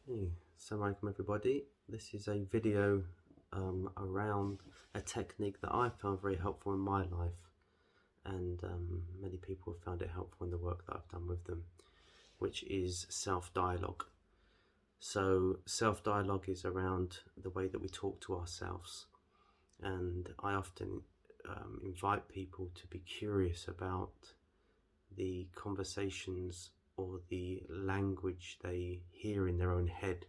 Hey, Assalamu alaikum everybody. This is a video around a technique that I found very helpful in my life, and many people have found it helpful in the work that I've done with them, which is self-dialogue. So self-dialogue is around the way that we talk to ourselves, and I often invite people to be curious about the conversations or the language they hear in their own head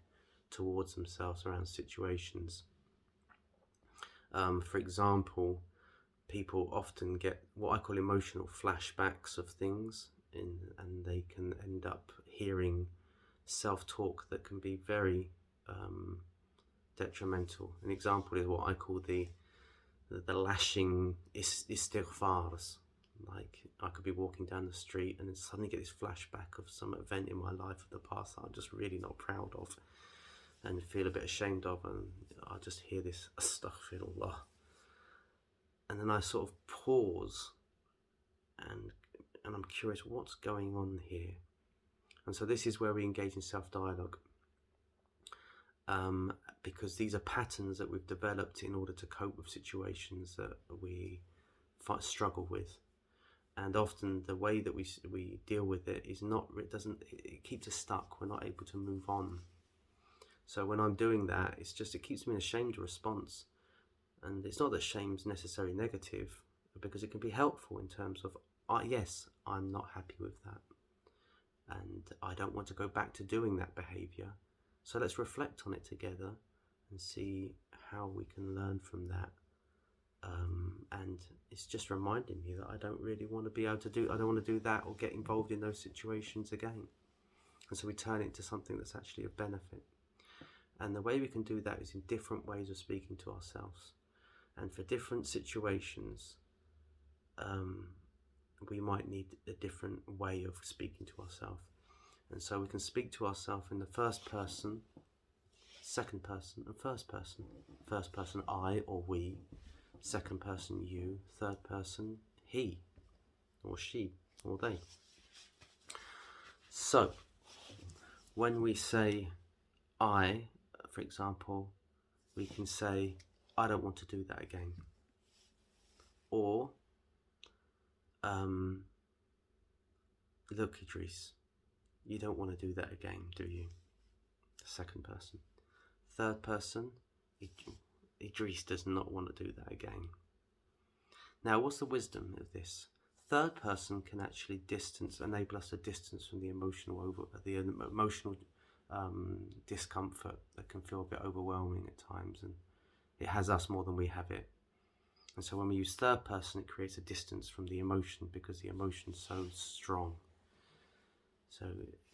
towards themselves around situations. For example, people often get what I call emotional flashbacks of things, and they can end up hearing self-talk that can be very detrimental. An example is what I call the lashing istighfars. Like, I could be walking down the street and then suddenly get this flashback of some event in my life of the past that I'm just really not proud of and feel a bit ashamed of, and I just hear this astaghfirullah, and then I sort of pause and I'm curious what's going on here. And so this is where we engage in self-dialogue, because these are patterns that we've developed in order to cope with situations that we struggle with. And often the way that we deal with it is not, it keeps us stuck. We're not able to move on. So when I'm doing that, it keeps me in a shamed response. And it's not that shame's necessarily negative, because it can be helpful in terms of, yes, I'm not happy with that, and I don't want to go back to doing that behavior. So let's reflect on it together and see how we can learn from that. And it's just reminding me that I don't really want to be able to do, I don't want to do that or get involved in those situations again. And so we turn it into something that's actually of benefit. And the way we can do that is in different ways of speaking to ourselves. And for different situations, we might need a different way of speaking to ourselves. And so we can speak to ourselves in the first person, second person, and first person. First person, I or we. Second person, you. Third person, he or she or they. So when we say I, for example, we can say, I don't want to do that again. Or, look, Idris, you don't want to do that again, do you? Second person. Third person, Idris does not want to do that again. Now, what's the wisdom of this? Third person can actually enable us to distance from the emotional discomfort that can feel a bit overwhelming at times, and it has us more than we have it. And so when we use third person, it creates a distance from the emotion, because the emotion's so strong. So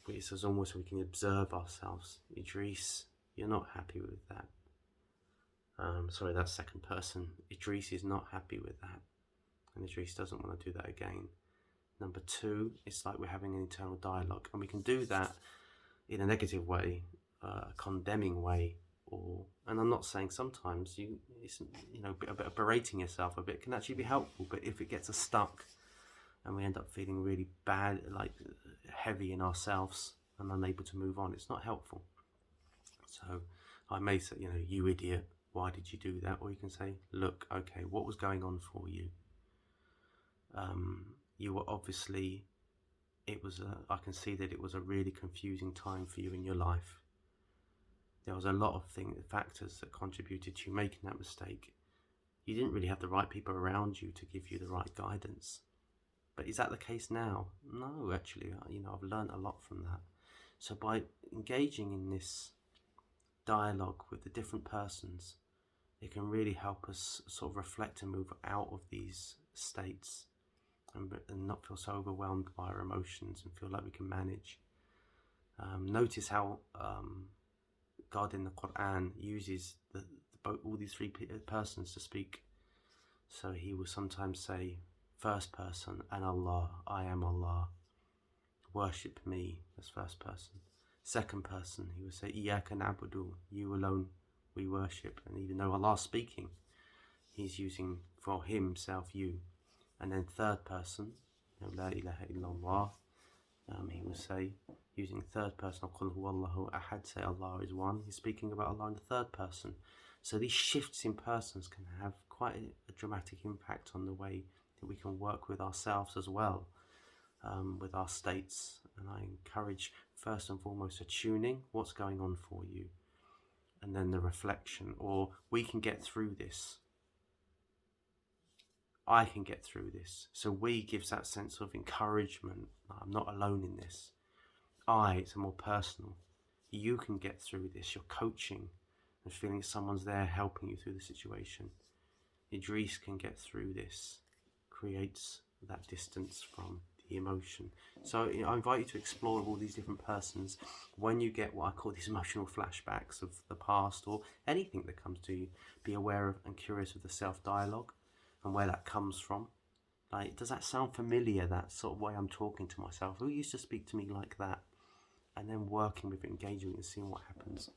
it's almost we can observe ourselves. Idris, you're not happy with that. Sorry, that's second person. Idris is not happy with that, and Idris doesn't want to do that again. Number two, it's like we're having an internal dialogue, and we can do that in a negative way, a condemning way, and I'm not saying sometimes a bit of berating yourself a bit can actually be helpful, but if it gets us stuck and we end up feeling really bad, like heavy in ourselves and unable to move on, it's not helpful. So I may say, you idiot, why did you do that? Or you can say, look, okay, what was going on for you? You were obviously, I can see that it was a really confusing time for you in your life. There was a lot of factors that contributed to you making that mistake. You didn't really have the right people around you to give you the right guidance. But is that the case now? No, actually, I've learned a lot from that. So by engaging in this dialogue with the different persons, it can really help us sort of reflect and move out of these states and not feel so overwhelmed by our emotions and feel like we can manage. Notice how God in the Quran uses all these three persons to speak. So he will sometimes say, first person, and Allah, I am Allah, worship me, as first person. Second person, he will say, Iyaka na'budu, you alone we worship. And even though Allah's speaking, he's using for himself you. And then third person, La ilaha illallah, he will say, using third person, Qul huwallahu ahad, say Allah is one. He's speaking about Allah in the third person. So these shifts in persons can have quite a dramatic impact on the way that we can work with ourselves as well, with our states. And I encourage first and foremost a tuning, what's going on for you, and then the reflection, or we can get through this. I can get through this. So we gives that sense of encouragement. I'm not alone in this. It's a more personal. You can get through this. You're coaching and feeling someone's there helping you through the situation. Idris can get through this. Creates that distance from the emotion. So I invite you to explore all these different persons. When you get what I call these emotional flashbacks of the past or anything that comes to you, be aware of and curious of the self-dialogue and where that comes from. Like, does that sound familiar, that sort of way I'm talking to myself? Who used to speak to me like that? And then working with it, engaging with it and seeing what happens.